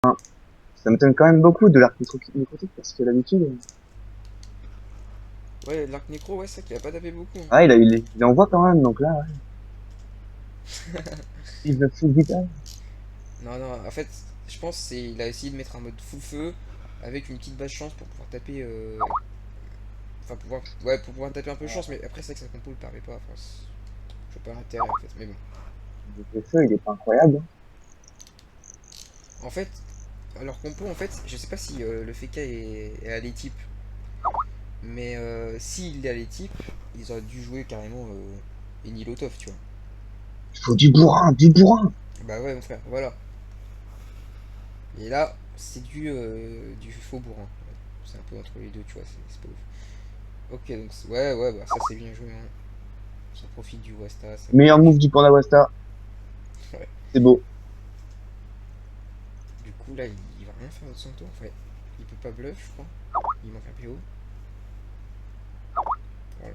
Ça m'étonne quand même beaucoup de l'arc nécrotique parce que d'habitude, Ouais, l'arc nécro, ouais, c'est ça qui a pas tapé beaucoup, hein. ah, il envoie quand même, donc là, ouais, il veut full vital. Non, non, en fait, je pense c'est il a essayé de mettre un mode full feu avec une petite base chance pour pouvoir taper. Enfin, pouvoir. Ouais, pour pouvoir taper un peu de chance, mais après, c'est vrai que sa compo le permet pas. Enfin, je vois pas l'intérêt en fait, mais bon. Le feu, il est pas incroyable, hein. En fait, leur compo, en fait, je sais pas si le FK est à l'équipe, mais s'il est à l'équipe, ils auraient dû jouer carrément Enilotov, tu vois. Il faut du bourrin, du bourrin. Bah ouais, mon frère, voilà. Et là, c'est du faux bourrin. C'est un peu entre les deux, tu vois, c'est pas ouf. Ok, donc ouais, ouais, bah ça c'est bien joué, hein. Ça profite du Wasta, ça Meilleur push. move du Panda Wasta, Ouais. c'est beau. Du coup, là, il va rien faire de son tour, en fait. Il peut pas bluff, je crois. Il manque un PO. Oh là là.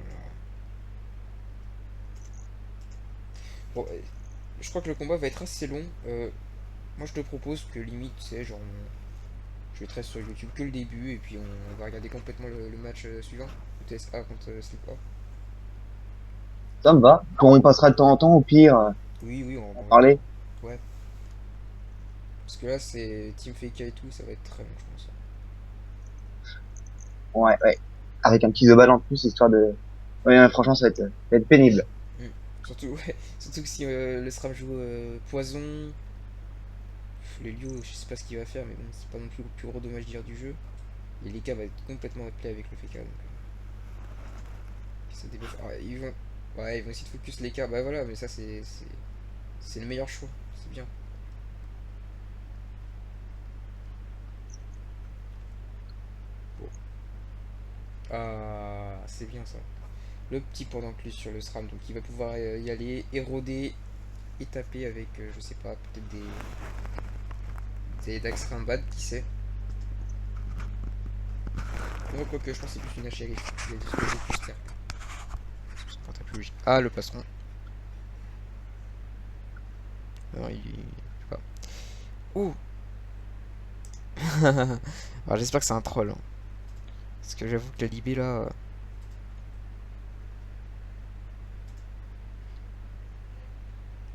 Bon, je crois que le combat va être assez long. Moi, je te propose que limite, tu sais, genre, je vais te rester sur YouTube que le début et puis on va regarder complètement le match suivant. Le TSA contre Sleep A. Ça me va. On passera de temps en temps, au pire, Oui, oui, en on regardera. parler. Ouais. Parce que là, c'est Team Fake et tout, ça va être très long, je pense. Ouais, ouais. Avec un petit Zobal en plus, histoire de... Ouais, franchement, ça va être pénible. Hmm. Surtout, ouais, surtout que si le SRAM joue Poison, le Liu, je sais pas ce qu'il va faire, mais bon, c'est pas non plus le plus gros dommage dire du jeu. Et les gars va être complètement replay avec le FK, donc ça débuffe. Ah, ouais, ils vont essayer de focus les cas. Bah voilà, mais ça c'est le meilleur choix, c'est bien. Bon. Ah, c'est bien ça. Le petit plus sur le SRAM, donc il va pouvoir y aller, éroder et taper avec, je sais pas, peut-être des Dax Rambad, qui sait. Non, quoique, je pense que c'est plus une HRI. Il y a des trucs plus terre. C'est pas plus logique. Ah, le passeron. Non, il. Je sais pas. Ouh. Alors, j'espère que c'est un troll, hein. Parce que j'avoue que la Libé là.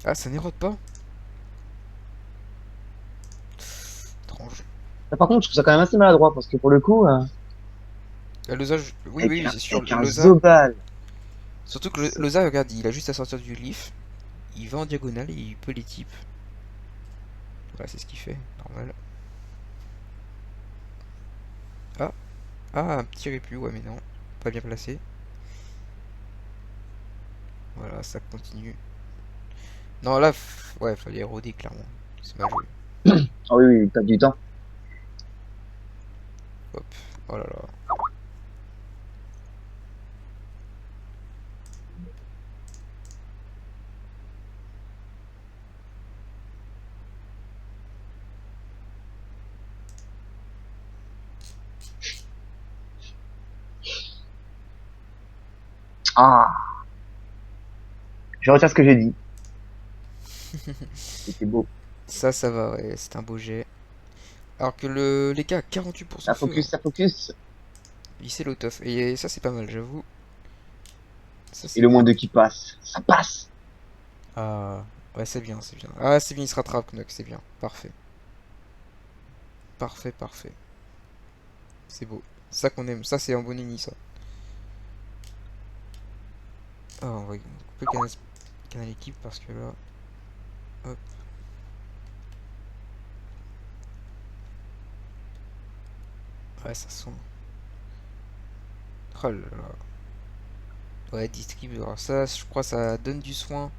Ah, ça n'érode pas. Étrange. Là, par contre, je trouve ça quand même assez maladroit, parce que pour le coup, La Loza, oui, oui, oui, c'est sûr. avec un Loza. Zobal, Surtout que c'est Loza, regarde, il a juste à sortir du leaf. Il va en diagonale et il peut les types. Voilà, c'est ce qu'il fait. Normal. Ah, ah, un petit répu, ouais, mais non. Pas bien placé. Voilà, ça continue. Non, là, ouais, fallait éroder, clairement. C'est mal joué. ah oui, oui, il tape du temps. Hop. Oh là là. Ah, je retire ce que j'ai dit. C'était beau. Ça va, ouais, c'est un beau jet. Alors que les gars, 48% feu, hein. Ça focus. Lycée Lotoff. Et ça, c'est pas mal, j'avoue. Ça, Et c'est le bien. moins de qui passe. Ça passe. Ah, ouais, c'est bien, c'est bien. Ah, c'est bien, il se rattrape, Knock, c'est bien. Parfait. Parfait, parfait. C'est beau. C'est ça qu'on aime. Ça, c'est un bon ennemi, ça. Ah, on va couper le canal équipe parce que là. Hop. Ouais, ça sent. Oh là là. Ouais, distribue. Alors, ça, je crois, ça donne du soin.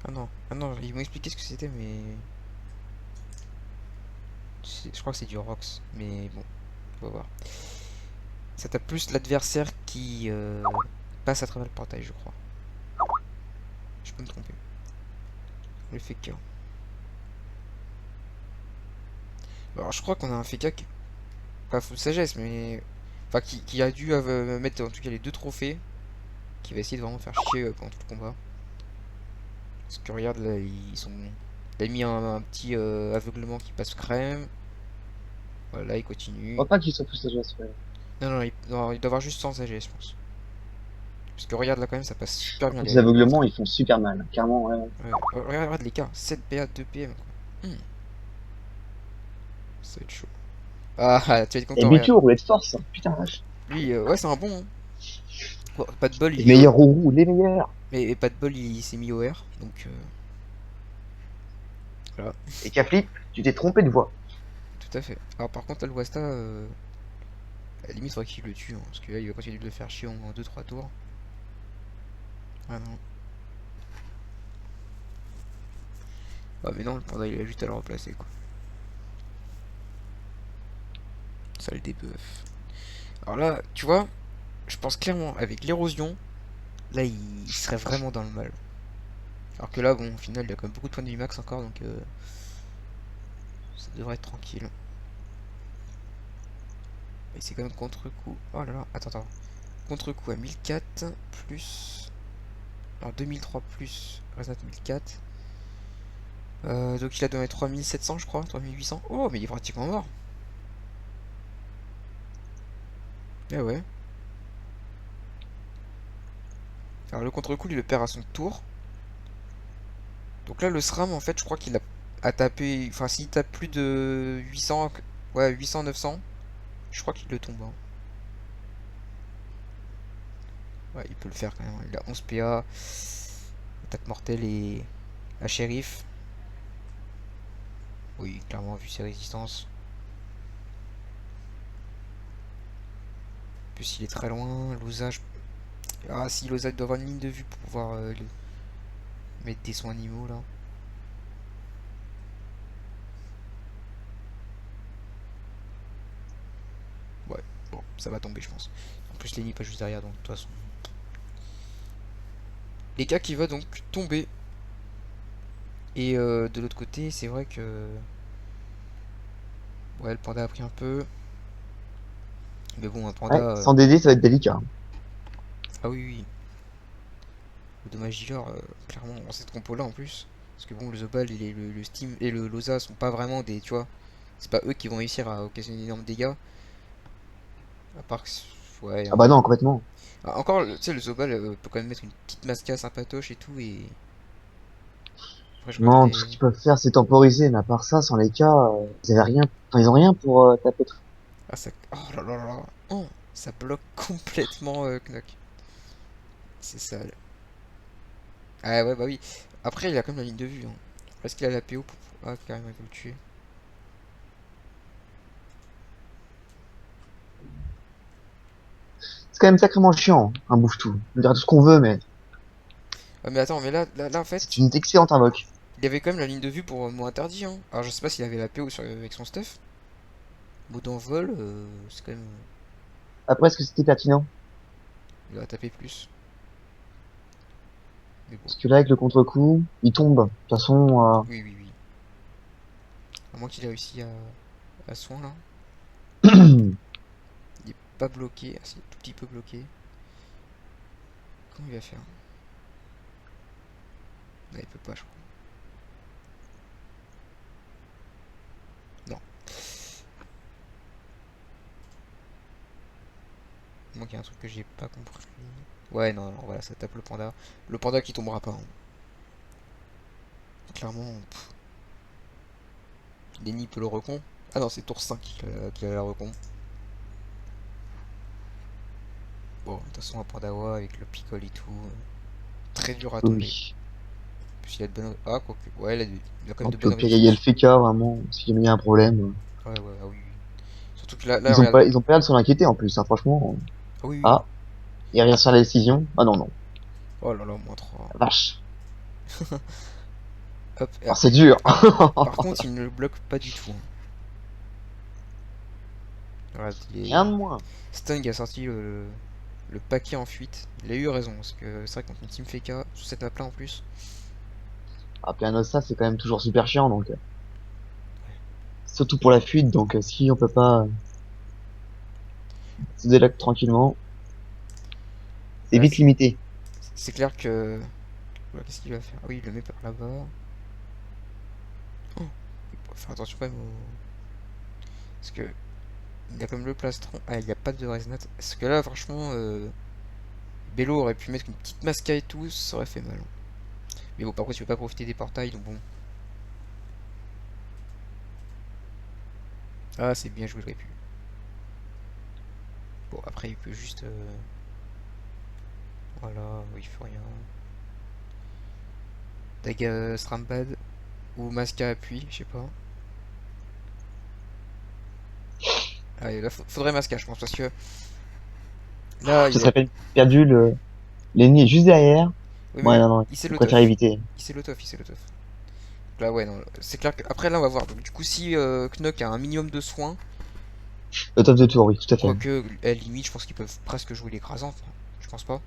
Ah non. Ah non, ils m'ont expliqué ce que c'était, mais. Je crois que c'est du Rox. Mais bon, on va voir. Ça tape plus l'adversaire qui passe à travers le portail, je crois. Je peux me tromper. Le FK. Alors, je crois qu'on a un FK qui. Pas full sagesse, mais. Enfin, qui a dû mettre en tout cas les deux trophées. Qui va essayer de vraiment faire chier pendant tout le combat. Parce que regarde là, ils sont Il a mis un petit aveuglement qui passe crème. Voilà, il Je continue. crois pas qu'ils soient plus sagesse, ouais. Non, il doit avoir juste 100 AG, je pense. Parce que regarde là quand même, ça passe super Par bien contre, les les aveuglements, batailles. ils font super mal. Clairement, ouais. Ouais. Regarde les cas, 7 PA, 2 PM quoi. Ça va être chaud. Ah, tu vas être Et content, regarde. Bitu au roulet de force, hein. Putain, vache. Lui, ouais, c'est un bon, hein. Bon, pas de bol, Les meilleurs roux, les meilleurs. mais pas de bol, il s'est mis au R. Donc, voilà, Et Caflip, tu t'es trompé de voix. tout à fait. Alors, par contre, là, le Wasta, à la limite, faudrait qu'il le tue. Hein, parce que là, il va continuer de le faire chier en 2-3 tours. Ah non. Ah, mais non, le panda, il a juste à le remplacer, quoi. Ça le débuff. Alors là, tu vois, je pense clairement, avec l'érosion, là, il serait vraiment dans le mal. Alors que là, bon, au final, il a quand même beaucoup de points de vie max encore, donc ça devrait être tranquille. Et c'est quand même contre-coup. Oh là là, attends. Contre-coup à 1004 plus. Alors 2003 plus Resnat 1004. Donc il a donné 3700, je crois, 3800. Oh, mais il est pratiquement mort. Eh ouais. Alors le contre-coup, il le perd à son tour. Donc là, le SRAM, en fait, je crois qu'il a tapé. Enfin, s'il tape plus de 800. Ouais, 800, 900. Je crois qu'il le tombe, hein. Ouais, il peut le faire quand même. Il a 11 PA. Attaque mortelle et. À shérif. Oui, clairement, vu ses résistances. En plus, il est très loin. L'osage. Ah, si, l'osage doit avoir une ligne de vue pour pouvoir mettre des soins animaux là. Ouais, bon, ça va tomber, je pense. En plus, Lenny pas juste derrière, donc de toute façon. Les gars qui va donc tomber. Et de l'autre côté, c'est vrai que. Ouais, le panda a pris un peu. Mais bon, un panda. Ouais, sans DD, ça va être délicat. Ah oui, oui. Le dommage dealer, clairement, en cette compo là en plus. Parce que bon, le Zobal et le Steam et le Loza sont pas vraiment des. Tu vois, c'est pas eux qui vont réussir à occasionner d'énormes dégâts. À part que. Ouais, Ah hein. bah non, complètement. Ah, encore, tu sais, le Zobal peut quand même mettre une petite masca sympatoche et tout. Et. Après, je crois que Non, tout ce les. qu'ils peuvent faire, c'est temporiser, mais à part ça, sans les cas, ils avaient rien. Enfin, ils ont rien pour taper. Ah, ça. Oh là là là. Oh, ça bloque complètement Knock. C'est sale. Ah ouais, bah oui. Après, il a quand même la ligne de vue, hein. Est-ce qu'il a la PO pour. Ah, carrément, il peut le tuer. C'est quand même sacrément chiant, hein, un bouche-tout. On dirait tout ce qu'on veut, mais Ah, mais attends, mais là en c'est fait, une excellente invoque. il avait quand même la ligne de vue pour mot interdit, hein. Alors, je sais pas s'il avait la PO avec son stuff. Mot d'envol, c'est quand même. Après, est-ce que c'était pertinent? Il a tapé plus. Mais bon, Parce que là, avec le contre-coup, il tombe. De toute façon, oui, oui, oui. À moins qu'il ait réussi à soin là. Il est pas bloqué. Ah, c'est tout petit peu bloqué. Comment il va faire? Non, il peut pas, je crois. Non. Moi, il y a un truc que j'ai pas compris. Ouais, non, non, voilà, ça tape le panda. Le panda qui tombera pas, hein. Clairement, Lenny peut le recon. Ah non, c'est tour 5 qui a la recon. Bon, de toute façon, un Pandawa avec le picole et tout, très dur à tomber. oui. En plus, il a de bonnes. Ah, quoique. Ouais, il a quand même Non, de puis au bonnes pire, il y a le résistances. FK, vraiment, si jamais il y a un problème. Ouais, ouais, ah oui, oui. Surtout que là, regarde. Ils ont pas l'air de s'en inquiéter, en plus, hein, franchement. Ah oui, oui. Ah, il revient sur la décision. Ah non, non. Oh là là, moins 3. Vache. Hop, Ah, c'est dur. par contre, il ne le bloque pas du tout, hein. Regarde, Rien de moins. Stung a sorti le paquet en fuite. Il a eu raison, parce que c'est vrai contre une Team Feka, sur cette map là en plus. Ah, piano, ça, c'est quand même toujours super chiant, donc. Surtout pour la fuite, donc si on peut pas se déloc tranquillement, c'est Là, vite limité. c'est clair que. Voilà, qu'est-ce qu'il va faire? Ah oui, il le met par là-bas. faire attention quand même au... Parce que il y a comme le plastron. Ah, il n'y a pas de resnat. Parce que là, franchement, Bello aurait pu mettre une petite masca et tout, ça aurait fait mal. Mais bon, par contre, tu peux pas profiter des portails, donc bon. Ah, c'est bien joué le répu. Bon, après, il peut juste. Voilà, il fait rien. Daga Strambad ou Masca appui, je sais pas. Allez, là, faudrait Masca, je pense, parce que là, Ce il a. serait perdu l'ennemi est juste derrière. Oui, Ouais, mais non, non, il sait il préfère l'autof. éviter. Il sait l'autof, il sait l'autof. Là, ouais, non, c'est clair que. Après, là, on va voir. Donc, du coup, si Knock a un minimum de soins, Le top de tour, oui, tout à fait. quoique, à la limite, je pense qu'ils peuvent presque jouer l'écrasante. Je pense pas.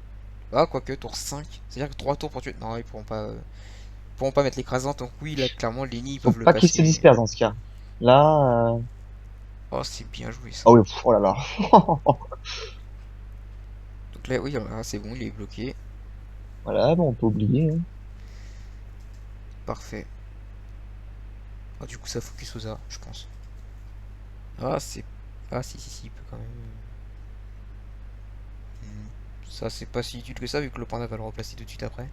Ah, quoique, tour 5. C'est-à-dire que 3 tours pour tuer. Non, ils pourront pas mettre l'écrasante. Donc, oui, là, clairement, Lenny, ils Faut peuvent le pas qu'il se passer. disperse dans ce cas. Là, Oh, c'est bien joué ça. ah oui, pff, oh là là. Donc là, oui, là, c'est bon, il est bloqué. Voilà, bon, on peut oublier, hein. Parfait. Ah, du coup, ça focus aux A, je pense. Ah, c'est. Ah, si, il peut quand même. Ça, c'est pas si utile que ça, vu que le panda va le remplacer tout de suite après.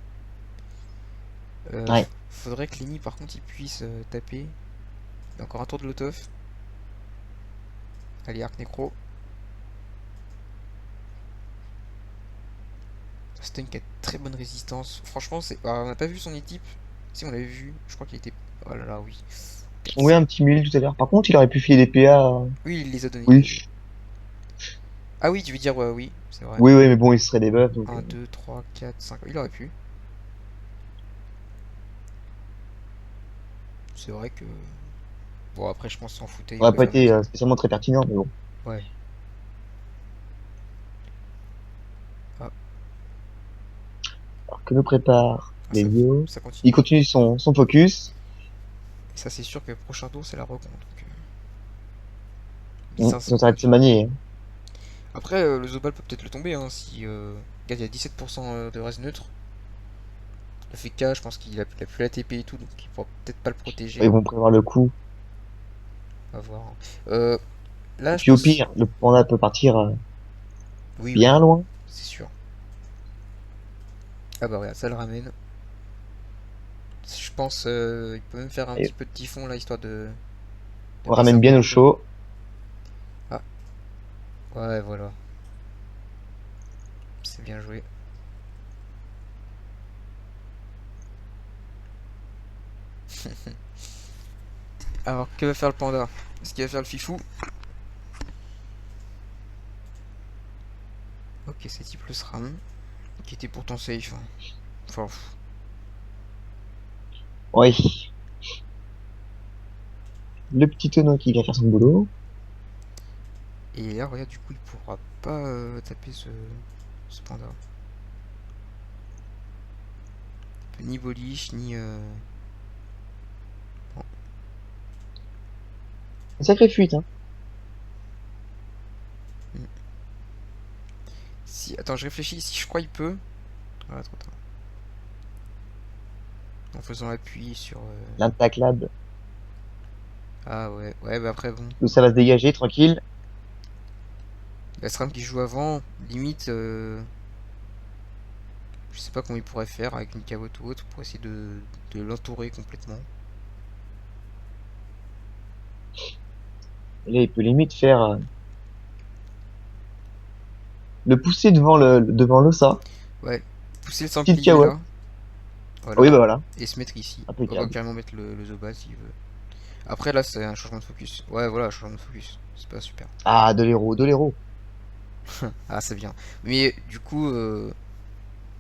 Ouais. Faudrait que Lenny, par contre, il puisse taper. Il y a encore un tour de l'autof. Allez, Arc Necro. Stun qui a très bonne résistance. Franchement, c'est. Ah, on n'a pas vu son équipe. Si, on l'avait vu. Je crois qu'il était. Oh là là, oui. Oui, un petit mille tout à l'heure. Par contre, il aurait pu filer des PA. Oui, il les a donnés. Oui. Ah oui, tu veux dire, ouais, oui, c'est vrai. Oui, oui, mais bon, il serait des buffs, donc. 1, 2, 3, 4, 5. Il aurait pu. C'est vrai que. Bon, après, je pense s'en foutait. Ça Il aurait pas préfère été mettre. spécialement très pertinent, mais bon. Ouais. Ah, Alors que nous prépare ah, Lelio. ça Il continue. continue son focus. Et ça, c'est sûr que le prochain tour, c'est la recon. Donc, Ils 1500 ont points arrêté de de se vie. manier, hein. Après, le Zobal peut peut-être le tomber. Hein, si. Regarde, il y a 17% de res neutre. Le FK, je pense qu'il a plus la TP et tout. Donc, il pourra peut-être pas le Ils protéger. vont prévoir le coup. À voir. Euh, Là, Et je puis au pense. pire, le panda peut partir Oui, bien loin. c'est sûr. Ah bah, regarde, ça le ramène. Je pense il peut même faire un Et petit peu de typhon là, histoire de on passer ramène un peu bien au le jeu. chaud. Ah, ouais, voilà. C'est bien joué. Alors, que va faire le panda? Est-ce qu'il va faire le fifou? Ok, c'est type le SRAM, qui était pourtant safe, hein. Enfin, Oui. Le petit tonneau qui vient faire son boulot. et là, regarde, du coup, il pourra pas taper ce panda. Ni boliche, ni. Bon. Une sacrée fuite, hein. Hmm. Si, attends, je réfléchis. Si je crois, il peut. Ah, trop tard. En faisant appui sur. L'intaclade. Ah ouais, ouais, bah après, bon. Où ça va se dégager, tranquille. La SRAM qui joue avant, limite. Je sais pas comment il pourrait faire avec une cavotte ou autre pour essayer de l'entourer complètement. Et là, il peut limite faire le pousser devant l'ossa. Ouais, pousser le Petite sanglier carotte. là, Oui, voilà, bah voilà. et se mettre ici. On va Impeccable. carrément mettre le Zoba s'il veut. Après là, c'est un changement de focus. Ouais, voilà, changement de focus. C'est pas super. Ah, de l'héros, de l'héros. Ah, c'est bien. Mais du coup,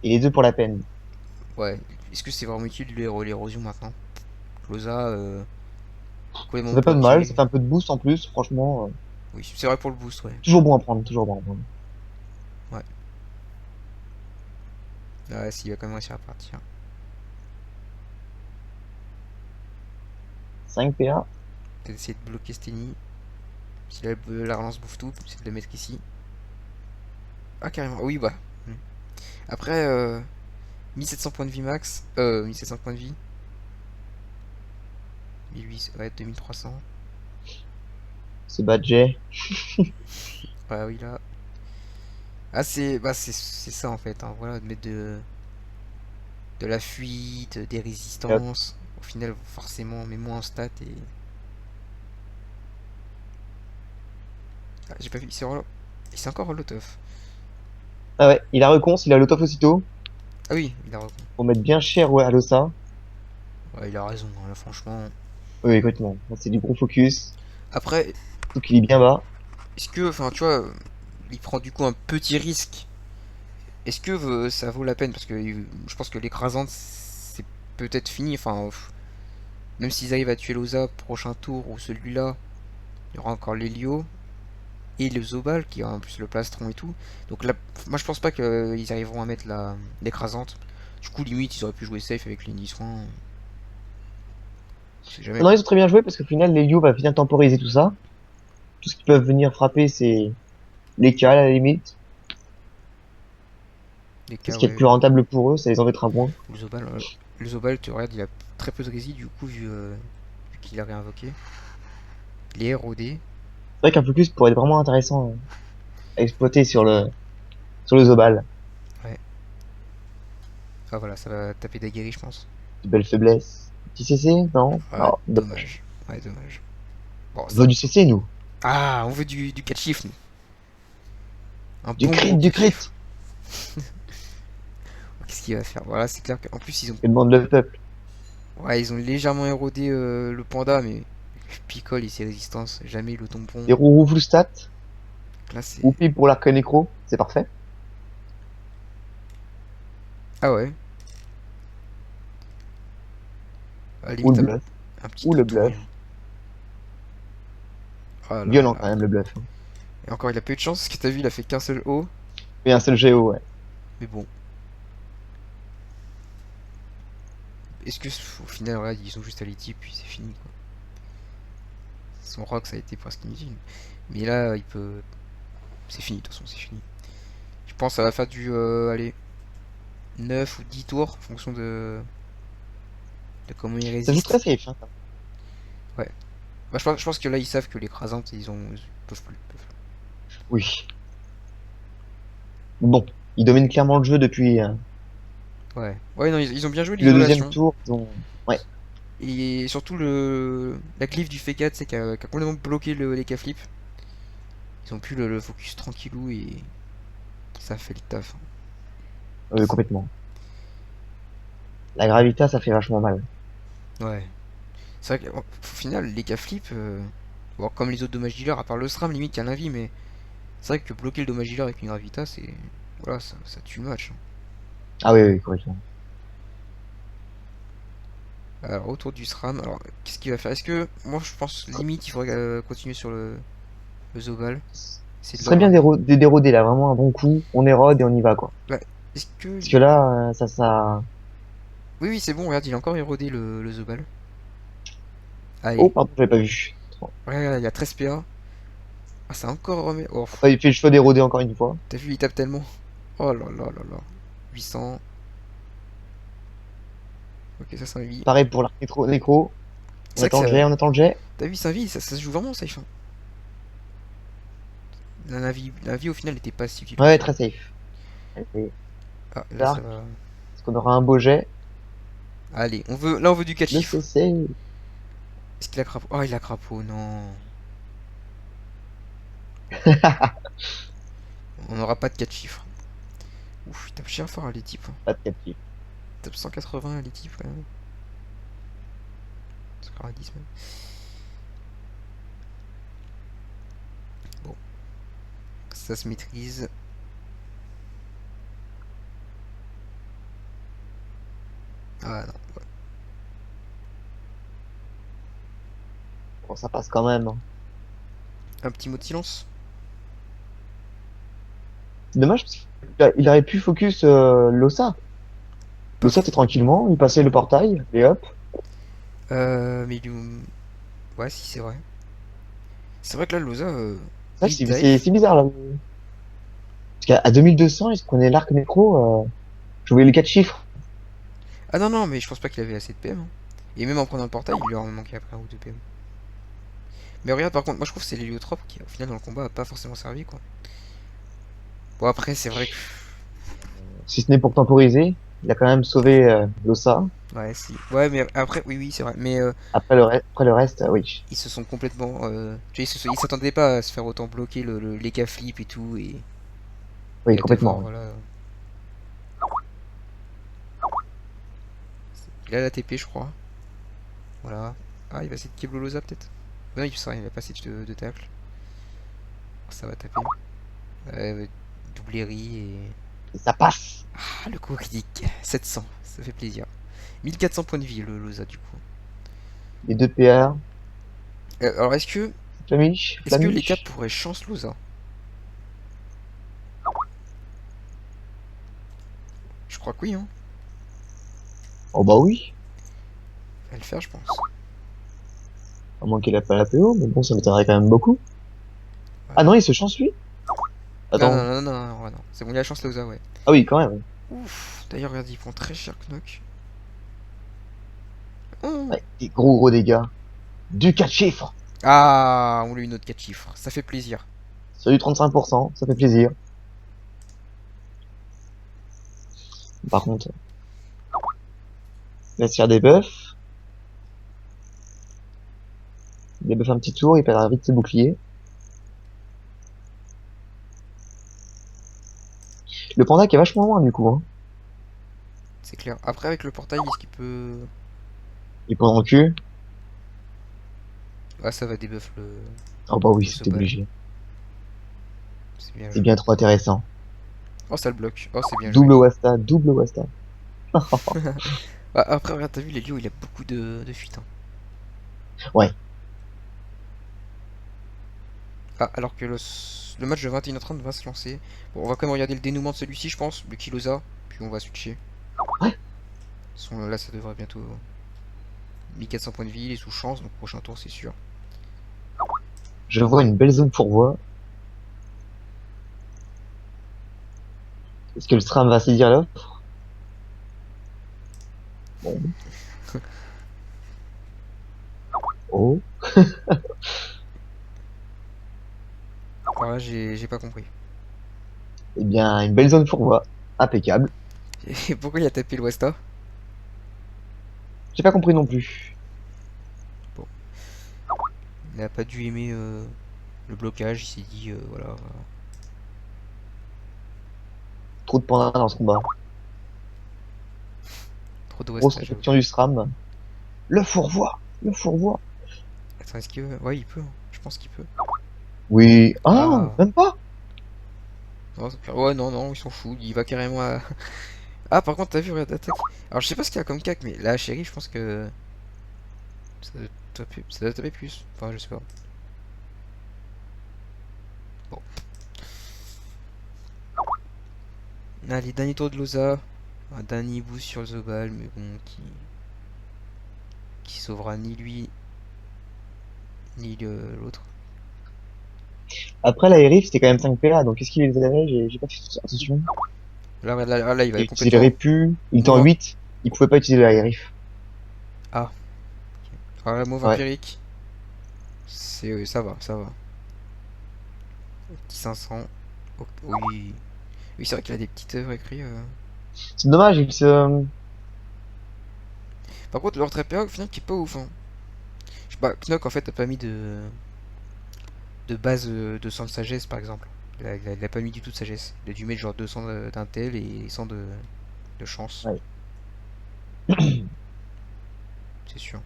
Et les deux pour la peine. ouais, est-ce que c'est vraiment utile de l'érosion maintenant? Closa, complètement Ça fait pas de mal, ça bloqué. fait un peu de boost en plus, franchement. Oui, c'est vrai pour le boost, ouais. Toujours bon à prendre, toujours bon à prendre. Ouais, ouais, s'il va quand même réussir à partir. 5 PA. Peut-être essayer de bloquer Steny. Si la relance bouffe tout, c'est de le mettre ici. Ah, carrément, oui, bah. Hmm. Après, 1700 points de vie max. 1700 points de vie. 1800, ouais, 2300. Ce budget. Ouais, oui, là. Ah, c'est ça en fait, hein. Voilà, de mettre de la fuite, des Hop. résistances. Au final, forcément, on met moins en stats et. Ah, j'ai pas vu, c'est encore Molotov. Ah ouais, il a recon, il a l'autof aussitôt. Ah oui, il a raison. Pour mettre bien cher ouais, à l'ossa. Ouais, il a raison, hein, là, franchement. Oui, écoute-moi. C'est du gros focus. Après, Surtout qu'il est bien bas. est-ce que, enfin, tu vois, il prend du coup un petit risque. Est-ce que ça vaut la peine? Parce que je pense que l'écrasante, c'est peut-être fini. Enfin, même s'ils arrivent à tuer l'Osa prochain tour ou celui-là, il y aura encore l'Helio et le Zobal qui a en plus le plastron et tout. Donc là, moi je pense pas qu'ils arriveront à mettre l'écrasante. Du coup, limite, ils auraient pu jouer safe avec l'Indy soin. On sait jamais Non, quoi. ils ont très bien joué parce qu'au final, l'Elio va bien temporiser tout ça. Tout ce qui peuvent venir frapper, c'est les K à la limite. Les C'est cas, ce qui est le ouais. plus rentable pour eux, ça les embêtera moins. Le Zobal, tu regardes, il a très peu de réside du coup, vu qu'il a réinvoqué. Il est ROD. C'est vrai qu'un focus pourrait être vraiment intéressant à exploiter sur le Zobal. Ouais. Ah voilà, ça va taper d'aguerri, je pense. De belles faiblesses. Petit CC? Non? Ah, Non, dommage. dommage. Ouais, dommage. Bon, On veut ça. du CC, nous. Ah, on veut du 4 chiffres, nous. Un Du bon crit, gros du 4 crit. chiffres. Qu'est-ce qu'il va faire? Voilà, c'est clair qu'en plus, Que demande le peuple. ouais, ils ont légèrement érodé le panda, mais Picole et ses résistances, jamais le Des tombon. roux full stat. Là, c'est. Oupi pour l'arc nécro. C'est parfait. Ah ouais, à la Ou limite, le bluff. un petit Ou le tour, bluff. rien. Oh là Violent là. quand même, le bluff. Et encore, il a peu de chance, parce que t'as vu, il a fait qu'un seul haut. Mais un seul Géo, ouais. Mais bon. Est-ce que, au final, regarde, ils ont juste à l'équipe, puis c'est fini, quoi. Son rock, ça a été presque inutile. Mais là, il peut. C'est fini, de toute façon, c'est fini. Je pense que ça va faire du. Allez, 9 ou 10 tours, en fonction de comment il Ça joue très résiste. safe, hein. Ouais. Bah, je pense que là, ils savent que l'écrasante, ils peuvent plus. Oui. Bon. Ils dominent clairement le jeu Ouais. Ouais, non, ils ont bien joué depuis le deuxième l'isolation. tour. Ils ont... Ouais. Et surtout la glyphe du F4, c'est qui a complètement bloqué les K-flips. Ils ont pu le focus tranquillou et ça fait le taf, hein. Complètement. La gravita, ça fait vachement mal. Ouais. C'est vrai qu'au final, les K-flips, bon, comme les autres dommages dealers, à part le SRAM, limite, il y a l'invie, mais c'est vrai que bloquer le dommage dealer avec une gravita, c'est. Voilà, ça tue le match, hein. Ah oui, oui, complètement. Alors, autour du SRAM, alors, qu'est-ce qu'il va faire? Est-ce que, moi, je pense, limite, il faudrait continuer sur le Zobal. C'est Ce de serait bien l'avoir. d'éroder là, vraiment un bon coup. On érode et on y va, quoi. Bah, est-ce que. Parce que là, ça... Oui, oui, c'est bon, regarde, il a encore érodé le Zobal. Oh, Allez. pardon, j'avais pas vu. Ouais, il y a 13 PA. Ah, ça a encore remis. Oh, Après, il fait le choix d'éroder encore une fois. t'as vu, il tape tellement. Oh là là là là. 800. Ok, ça c'est un vie. Pareil pour l'arc nécro. C'est On vrai que attend le ça. jet, on attend le jet. T'as vu, c'est un vie, ça se joue vraiment safe, hein. La vie au final n'était pas si utile que Ouais, ça. très safe. Allez, Ah, là ça l'arc. va. Est-ce qu'on aura un beau jet? Allez, là on veut du 4 Le chiffres. CC. Est-ce qu'il a crapaud? Oh, il a crapaud, non. On n'aura pas de 4 chiffres. Ouf, il tape cher fort les types, hein. Pas de captif. Il tape 180 les types quand même. 190 même. Bon, ça se maîtrise. Ah non. Bon, ça passe quand même, hein. Un petit mot de silence. C'est dommage parce qu'il aurait pu focus l'Ossa. Pas L'Ossa, fou. t'es tranquillement, il passait le portail, et hop. Mais ouais, si c'est vrai. C'est vrai que là, Loza, C'est vrai que il dive. c'est bizarre là. Parce qu'à 2200, il se prenait l'arc nécro. Je voulais les 4 chiffres. Ah non, non, mais je pense pas qu'il avait assez de PM, hein. Et même en prenant le portail, il lui en manquait après un ou deux PO. Mais regarde, par contre, moi je trouve que c'est l'héliotrope qui, au final, dans le combat, a pas forcément servi, quoi. Bon, après, c'est vrai que. Si ce n'est pour temporiser, il a quand même sauvé l'Ossa. Ouais, si. Ouais, mais après, oui, oui, c'est vrai. Mais Après le reste, oui. ils se sont complètement. Tu vois, ils s'attendaient pas à se faire autant bloquer les flip et tout. Oui, Et à devoir, complètement. Oui. voilà. Il a la TP, je crois. Voilà. Ah, il va essayer de Keblolosa peut-être. Non, il va pas essayer de tacle. Ça va taper. Ouais, doublerie et. Et ça passe. Ah, le coup critique. 700, ça fait plaisir. 1400 points de vie, le Losa, du coup. Les deux PA. Alors, Flamiche, est-ce que les caps Flamiche. pourraient chance Losa? Je crois que oui, hein. Oh bah oui. Va le faire, je pense. À moins qu'il a pas la PO, mais bon, ça m'étonnerait quand même beaucoup. Ouais. Ah non, il se chance lui? Non, non, Attends. non, non, non, non. C'est bon, il a la chance Losa, ouais. Ah oui, quand même. Ouf. D'ailleurs, regarde, il prend très cher Knock. Oh. Ouais, des gros dégâts. Du 4 chiffres. Ah, on a eu une autre 4 chiffres. Ça fait plaisir. Sur du 35%, ça fait plaisir. Par contre, il va se faire des buffs. Il buff un petit tour, il perdra vite ses boucliers. Le panda qui est vachement loin du coup, hein. C'est clair. Après, avec le portail, est-ce qu'il peut. Il prend dans le cul. Ah, ça va débuff Oh bah oui, le c'était Sobal. obligé. C'est bien C'est joué. bien trop intéressant. Oh, ça le bloque. Oh, c'est bien joué. Double Wasta, double Wasta. Ah, après, regarde, t'as vu, l'Elio, il a beaucoup de fuites, hein. Ouais, Ah, alors que le match de 21h30 va se lancer. Bon, on va quand même regarder le dénouement de celui-ci, je pense, le Kilosa. Puis on va switcher. ouais. Là, ça devrait bientôt. 1400 points de vie, il est sous chance, donc prochain tour, c'est sûr. Je vois une belle zone pourvoi. Est-ce que le SRAM va saisir l'offre? Bon. Oh. Alors là, j'ai pas compris. Eh bien, une belle zone pourvoi. Impeccable. Et pourquoi il a tapé le Westa? J'ai pas compris non plus. Bon, il a pas dû aimer le blocage, il s'est dit, voilà. Trop de pandas dans ce combat. Trop de Grosse Westa, j'avoue. réception du SRAM. Le fourvoie. Le fourvoie. Attends, est-ce qu'il veut. Ouais, il peut, hein. Je pense qu'il peut. Oui. Ah, Ah. même pas. Non, ouais, non, non, il s'en fout. Il va carrément à. Ah, par contre, t'as vu, regarde, attaque. Alors, je sais pas ce qu'il y a comme cac, mais là, chérie, je pense que. Ça doit taper plus. Enfin, je sais pas. Bon. Allez, dernier tour de Loza. Un dernier boost sur le Zobal, mais bon, qui sauvera ni lui, ni l'autre. Après, l'aérif, c'était quand même 5 PA, donc est-ce qu'il les avait? J'ai pas fait attention. Là, il va Il complètement. aurait pu. Il était en Move. 8. Il pouvait pas utiliser l'aérif. Ah, voilà, move Ouais. empirique. Ça va, ça va. Petit 500. Oui. Oui, c'est vrai qu'il a des petites œuvres écrites. C'est dommage, il se... Par contre, leur trapper, au final, qui est pas ouf, hein. Je sais pas, Knock, en fait, a pas mis de base de 100 de sagesse, par exemple. Il a pas mis du tout de sagesse. Il a dû mettre genre 200 d'intel et 100 de chance. Ouais. C'est sûr.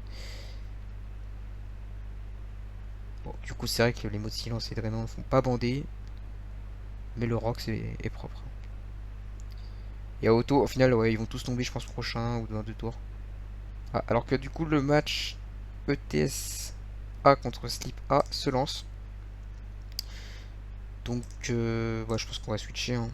Bon, du coup, c'est vrai que les mots de silence et drainant ne font pas bander. Mais le rock est propre. Et à auto, au final, ouais, ils vont tous tomber, je pense, prochain ou dans deux tours. Ah, alors que du coup, le match ETS A contre Slip A se lance. Donc, ouais, je pense qu'on va switcher, hein.